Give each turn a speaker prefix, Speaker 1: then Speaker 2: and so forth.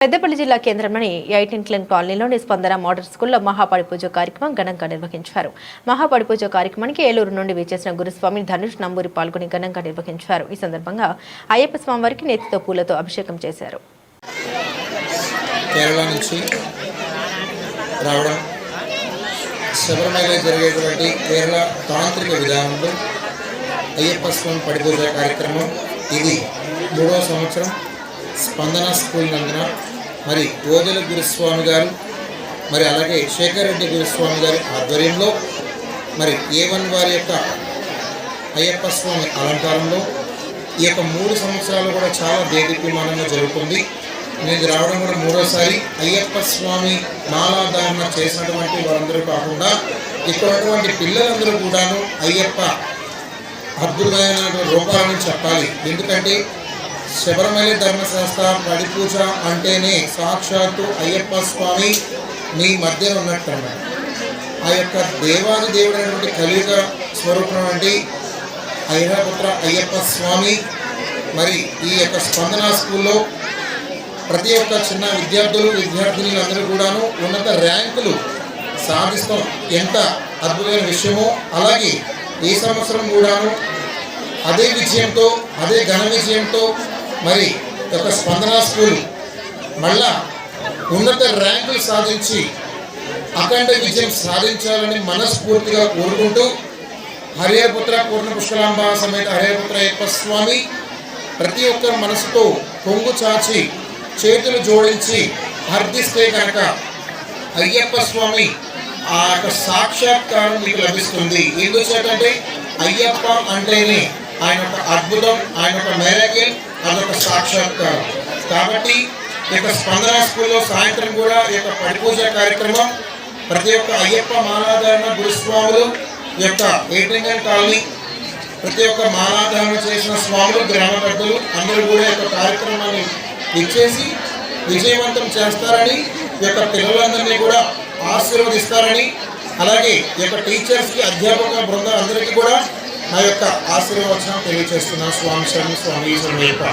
Speaker 1: పెద్దపల్లి జిల్లా కేంద్రంలోని 18 కాలనీలోని స్పందన మోడల్ స్కూల్లో మహాపడి పూజ కార్యక్రమం ఘనంగా నిర్వహించారు. మహాపడి పూజ కార్యక్రమానికి ఏలూరు నుండి విచ్చేసిన గురుస్వామి ధనుష్ నంబూరి పాల్గొని ఘనంగా నిర్వహించారు. ఈ సందర్భంగా అయ్యప్ప స్వామివారికి నేతితో పూలతో అభిషేకం చేశారు.
Speaker 2: కేరళ నుంచి రావడం శబరిమల జరిగేటువంటి కేరళ తాంత్రిక విధానంలో అయ్యప్ప స్వామి పడి పూజ కార్యక్రమం ఇది 3వ సంవత్సరం. స్పందన స్కూల్ నందున మరి ఓదెల గురుస్వామి గారు మరి అలాగే శేఖర్ రెడ్డి గురుస్వామి గారి ఆధ్వర్యంలో మరి A1 వారి యొక్క అయ్యప్ప స్వామి అలంకారంలో ఈ యొక్క 3 సంవత్సరాలు కూడా చాలా దేదీప్యమానంగా జరుగుతుంది. నేను రావడం కూడా 3వసారి. అయ్యప్ప స్వామి మాలాధారణ చేసినటువంటి వారందరూ కాకుండా ఇక్కడ పిల్లలందరూ కూడాను అయ్యప్ప అద్భుతమైన రూపాలను చెప్పాలి. ఎందుకంటే శబరిమల ధర్మశాస్త్ర పడి పూజ అంటేనే సాక్షాత్తు అయ్యప్ప స్వామి మీ మధ్యన ఉన్నట్టు అన్నమాట. ఆ యొక్క దేవాది దేవుడైనటువంటి కలియుగ స్వరూపం వంటి ఐరాపుత్ర అయ్యప్ప స్వామి మరి ఈ యొక్క స్పందన స్కూల్లో ప్రతి ఒక్క చిన్న విద్యార్థులందరూ కూడాను ఉన్నత ర్యాంకులు సాధిస్తాం. ఎంత అద్భుతమైన విషయమో అలాగే ఈ సంవత్సరం కూడాను అదే విజయంతో అదే ఘన విజయంతో మరి ఒక స్పందన స్కూల్ మళ్ళా ఉన్నత ర్యాంకులు సాధించి అఖండ విజయం సాధించాలని మనస్ఫూర్తిగా కోరుకుంటూ హరిహరపుత్ర పూర్ణ పుష్కలాంబ సమేత హరిహరపుత్ర అయ్యప్ప స్వామి ప్రతి ఒక్క మనసుతో కొంగు చాచి చేతులు జోడించి అర్థిస్తే కనుక అయ్యప్ప స్వామి ఆ యొక్క సాక్షాత్కారం మీకు లభిస్తుంది. ఎందుచేతంటే అయ్యప్ప అంటేనే ఆయన ఒక అద్భుతం, ఆయన ఒక మెరకిల్, అదొక సాక్షాత్కారం. కాబట్టి ఈ యొక్క స్పందన స్కూల్లో సాయంత్రం కూడా ఈ యొక్క పడి పూజ కార్యక్రమం ప్రతి ఒక్క అయ్యప్ప మాలాధారణ గురుస్వాములు ఈ యొక్క 18 కాలనీ ప్రతి ఒక్క మాలాధారణ చేసిన స్వాములు గ్రామ పెద్దలు అందరూ కూడా ఈ యొక్క కార్యక్రమాన్ని ఇచ్చేసి విజయవంతం చేస్తారని ఈ యొక్క పిల్లలందరినీ కూడా ఆశీర్వదిస్తారని అలాగే ఈ యొక్క టీచర్స్కి అధ్యాపక బృందం అందరికీ కూడా నా యొక్క ఆశీర్వచనం తెలియజేస్తున్నా. స్వామి శరణం, స్వామి శరణయ్యప్ప.